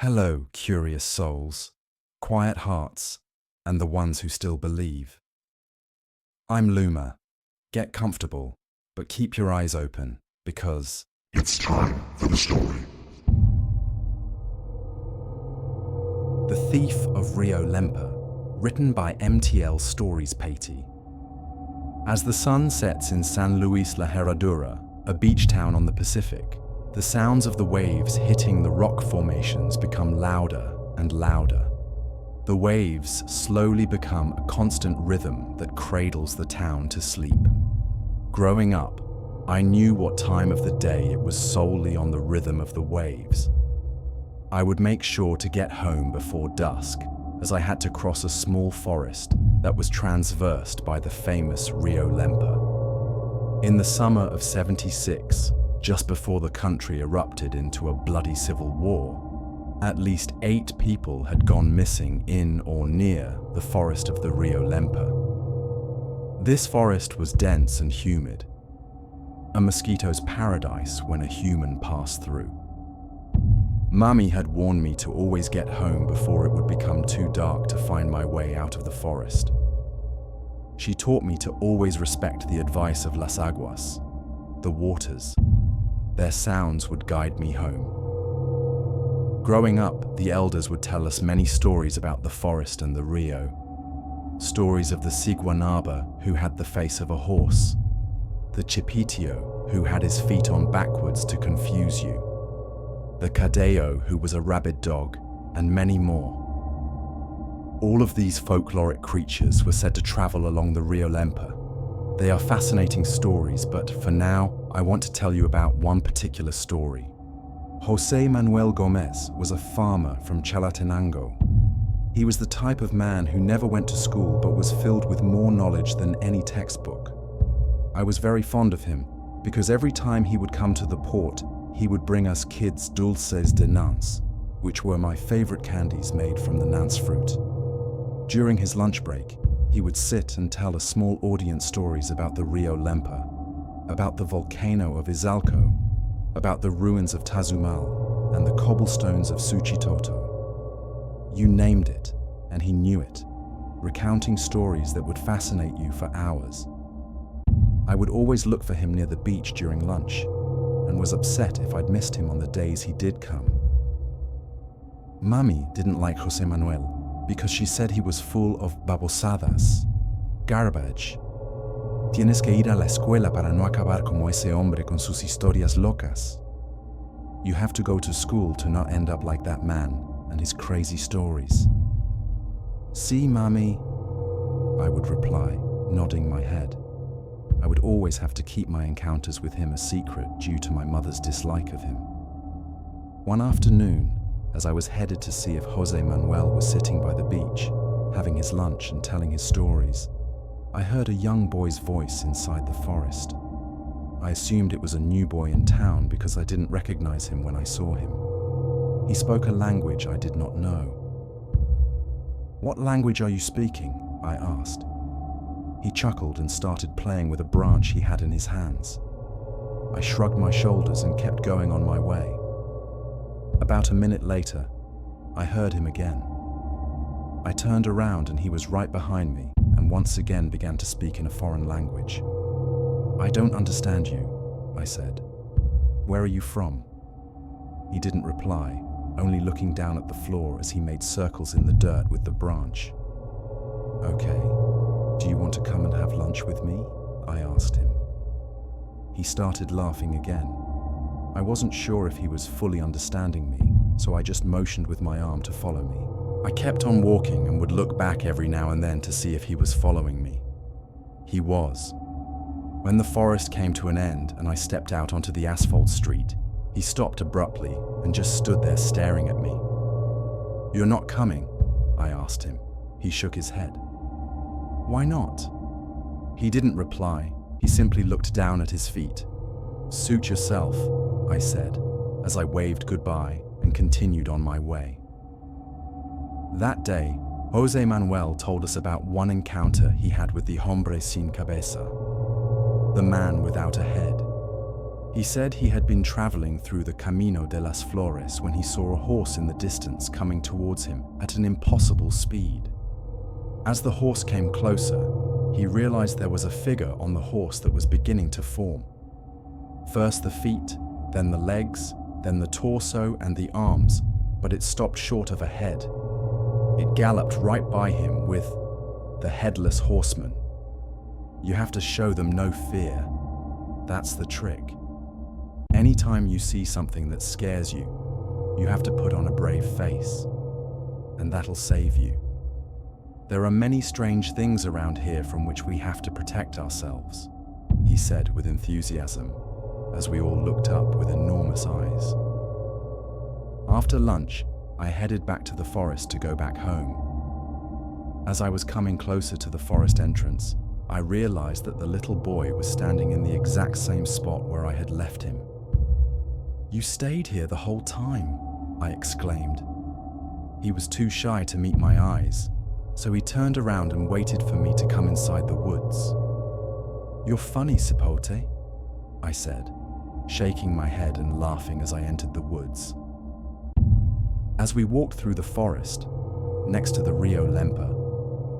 Hello, curious souls, quiet hearts, and the ones who still believe. I'm Luma. Get comfortable, but keep your eyes open, because it's time for the story. The Thief of Río Lempa, written by MTLStoriesPaty. As the sun sets in San Luis La Herradura, a beach town on the Pacific, the sounds of the waves hitting the rock formations become louder and louder. The waves slowly become a constant rhythm that cradles the town to sleep. Growing up, I knew what time of the day it was solely on the rhythm of the waves. I would make sure to get home before dusk, as I had to cross a small forest that was traversed by the famous Río Lempa. In the summer of '76, just before the country erupted into a bloody civil war, at least 8 people had gone missing in or near the forest of the Río Lempa. This forest was dense and humid, a mosquito's paradise when a human passed through. Mummy had warned me to always get home before it would become too dark to find my way out of the forest. She taught me to always respect the advice of las aguas, the waters. Their sounds would guide me home. Growing up, the elders would tell us many stories about the forest and the Rio. Stories of the Ciguanaba, who had the face of a horse, the Chipitio, who had his feet on backwards to confuse you, the Cadeo, who was a rabid dog, and many more. All of these folkloric creatures were said to travel along the Río Lempa. They are fascinating stories, but for now, I want to tell you about one particular story. José Manuel Gómez was a farmer from Chalatenango. He was the type of man who never went to school but was filled with more knowledge than any textbook. I was very fond of him because every time he would come to the port, he would bring us kids dulces de nance, which were my favorite candies made from the nance fruit. During his lunch break, he would sit and tell a small audience stories about the Río Lempa, about the volcano of Izalco, about the ruins of Tazumal and the cobblestones of Suchitoto. You named it, and he knew it, recounting stories that would fascinate you for hours. I would always look for him near the beach during lunch, and was upset if I'd missed him on the days he did come. Mummy didn't like José Manuel because she said he was full of babosadas, garbage. Tienes que ir a la escuela para no acabar como ese hombre con sus historias locas. You have to go to school to not end up like that man and his crazy stories. See, Mummy, I would reply, nodding my head. I would always have to keep my encounters with him a secret due to my mother's dislike of him. One afternoon, as I was headed to see if José Manuel was sitting by the beach, having his lunch and telling his stories, I heard a young boy's voice inside the forest. I assumed it was a new boy in town because I didn't recognize him when I saw him. He spoke a language I did not know. "What language are you speaking?" I asked. He chuckled and started playing with a branch he had in his hands. I shrugged my shoulders and kept going on my way. About a minute later, I heard him again. I turned around and he was right behind me and once again began to speak in a foreign language. "I don't understand you," I said. "Where are you from?" He didn't reply, only looking down at the floor as he made circles in the dirt with the branch. "Okay. Do you want to come and have lunch with me?" I asked him. He started laughing again. I wasn't sure if he was fully understanding me, so I just motioned with my arm to follow me. I kept on walking and would look back every now and then to see if he was following me. He was. When the forest came to an end and I stepped out onto the asphalt street, he stopped abruptly and just stood there staring at me. "You're not coming?" I asked him. He shook his head. "Why not?" He didn't reply. He simply looked down at his feet. "Suit yourself," I said, as I waved goodbye and continued on my way. That day, José Manuel told us about one encounter he had with the hombre sin cabeza, the man without a head. He said he had been traveling through the Camino de las Flores when he saw a horse in the distance coming towards him at an impossible speed. As the horse came closer, he realized there was a figure on the horse that was beginning to form. First the feet, then the legs, then the torso and the arms, but it stopped short of a head. It galloped right by him with the headless horseman. You have to show them no fear. That's the trick. Anytime you see something that scares you, you have to put on a brave face, and that'll save you. There are many strange things around here from which we have to protect ourselves, he said with enthusiasm, as we all looked up with enormous eyes. After lunch, I headed back to the forest to go back home. As I was coming closer to the forest entrance, I realized that the little boy was standing in the exact same spot where I had left him. "You stayed here the whole time," I exclaimed. He was too shy to meet my eyes, so he turned around and waited for me to come inside the woods. "You're funny, Cipote," I said, shaking my head and laughing as I entered the woods. As we walked through the forest, next to the Río Lempa,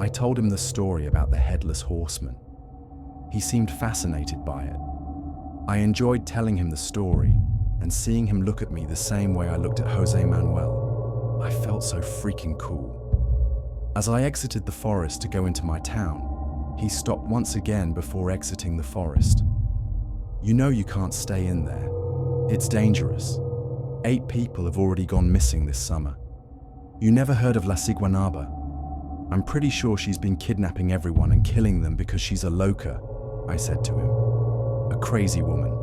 I told him the story about the headless horseman. He seemed fascinated by it. I enjoyed telling him the story and seeing him look at me the same way I looked at Jose Manuel. I felt so freaking cool. As I exited the forest to go into my town, he stopped once again before exiting the forest. "You know you can't stay in there. It's dangerous. 8 people have already gone missing this summer. You never heard of La Ciguanaba? I'm pretty sure she's been kidnapping everyone and killing them because she's a loca," I said to him. "A crazy woman."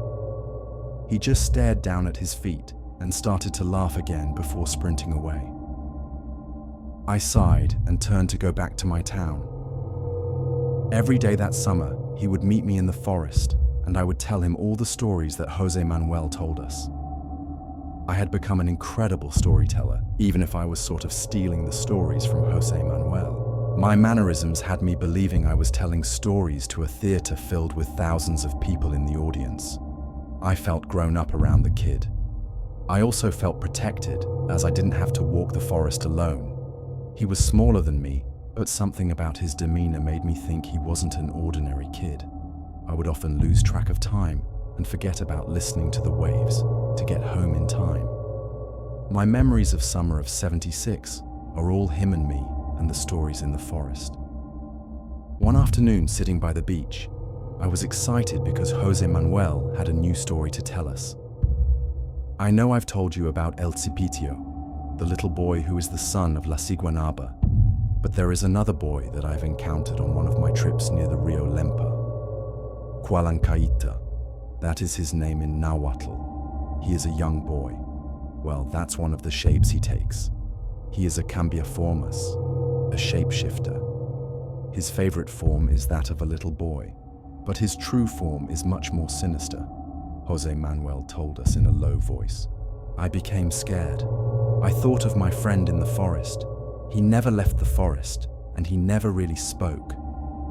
He just stared down at his feet and started to laugh again before sprinting away. I sighed and turned to go back to my town. Every day that summer, he would meet me in the forest, and I would tell him all the stories that Jose Manuel told us. I had become an incredible storyteller, even if I was sort of stealing the stories from Jose Manuel. My mannerisms had me believing I was telling stories to a theater filled with thousands of people in the audience. I felt grown up around the kid. I also felt protected, as I didn't have to walk the forest alone. He was smaller than me, but something about his demeanor made me think he wasn't an ordinary kid. I would often lose track of time and forget about listening to the waves to get home in time. My memories of summer of '76 are all him and me and the stories in the forest. One afternoon, sitting by the beach, I was excited because Jose Manuel had a new story to tell us. "I know I've told you about El Cipitio, the little boy who is the son of La Ciguanaba, but there is another boy that I've encountered on one of my trips near the Río Lempa. Cualancaitta, that is his name in Nahuatl. He is a young boy. Well, that's one of the shapes he takes. He is a cambiaformas, a shapeshifter. His favorite form is that of a little boy, but his true form is much more sinister," Jose Manuel told us in a low voice. I became scared. I thought of my friend in the forest. He never left the forest, and he never really spoke,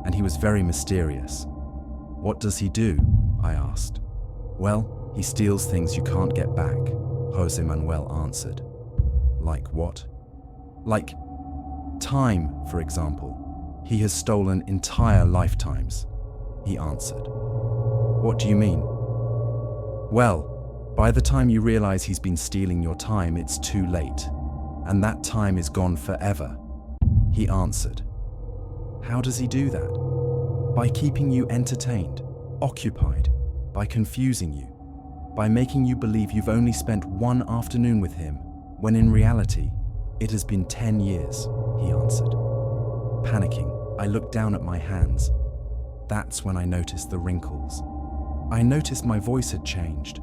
and he was very mysterious. "What does he do?" I asked. "Well, he steals things you can't get back," Jose Manuel answered. "Like what?" "Like time, for example. He has stolen entire lifetimes," he answered. "What do you mean?" "Well, by the time you realize he's been stealing your time, it's too late, and that time is gone forever," he answered. "How does he do that?" "By keeping you entertained, occupied, by confusing you, by making you believe you've only spent one afternoon with him, when in reality, it has been 10 years, he answered. Panicking, I looked down at my hands. That's when I noticed the wrinkles. I noticed my voice had changed.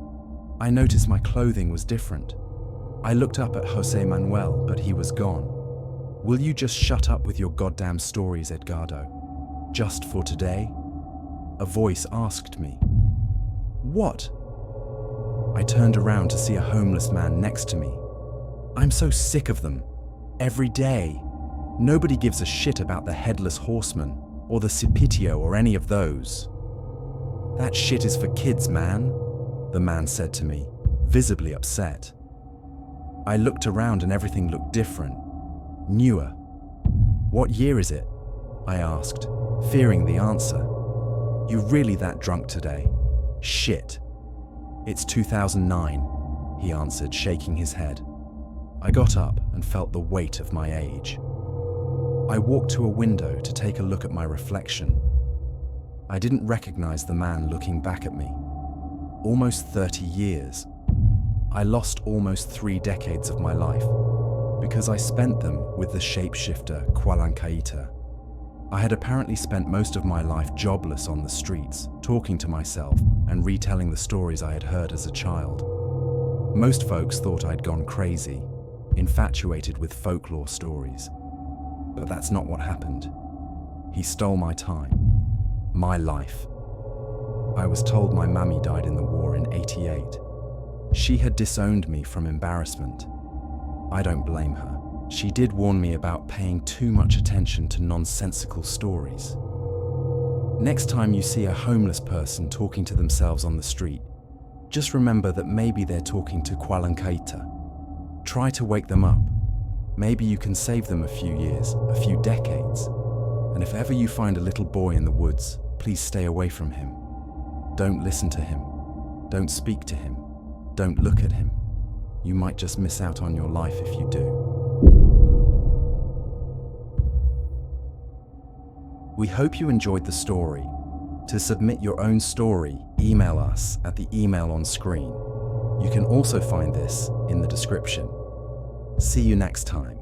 I noticed my clothing was different. I looked up at Jose Manuel, but he was gone. "Will you just shut up with your goddamn stories, Edgardo? Just for today?" A voice asked me. "What?" I turned around to see a homeless man next to me. I'm so sick of them. Every day. Nobody gives a shit about the headless horseman, or the Cipitio or any of those. That shit is for kids, man. the man said to me, visibly upset. I looked around and everything looked different, newer. What year is it? I asked, fearing the answer. You really that drunk today? Shit. It's 2009, he answered, shaking his head. I got up and felt the weight of my age. I walked to a window to take a look at my reflection. I didn't recognize the man looking back at me. Almost 30 years. I lost almost 3 decades of my life because I spent them with the shapeshifter Cualancaitta. I had apparently spent most of my life jobless on the streets, talking to myself and retelling the stories I had heard as a child. Most folks thought I'd gone crazy, infatuated with folklore stories. But that's not what happened. He stole my time, my life. I was told my mammy died in the war in '88. She had disowned me from embarrassment. I don't blame her. She did warn me about paying too much attention to nonsensical stories. Next time you see a homeless person talking to themselves on the street, just remember that maybe they're talking to Cualancaitta. Try to wake them up. Maybe you can save them a few years, a few decades. And if ever you find a little boy in the woods, please stay away from him. Don't listen to him. Don't speak to him. Don't look at him. You might just miss out on your life if you do. We hope you enjoyed the story. To submit your own story, email us at the email on screen. You can also find this in the description. See you next time.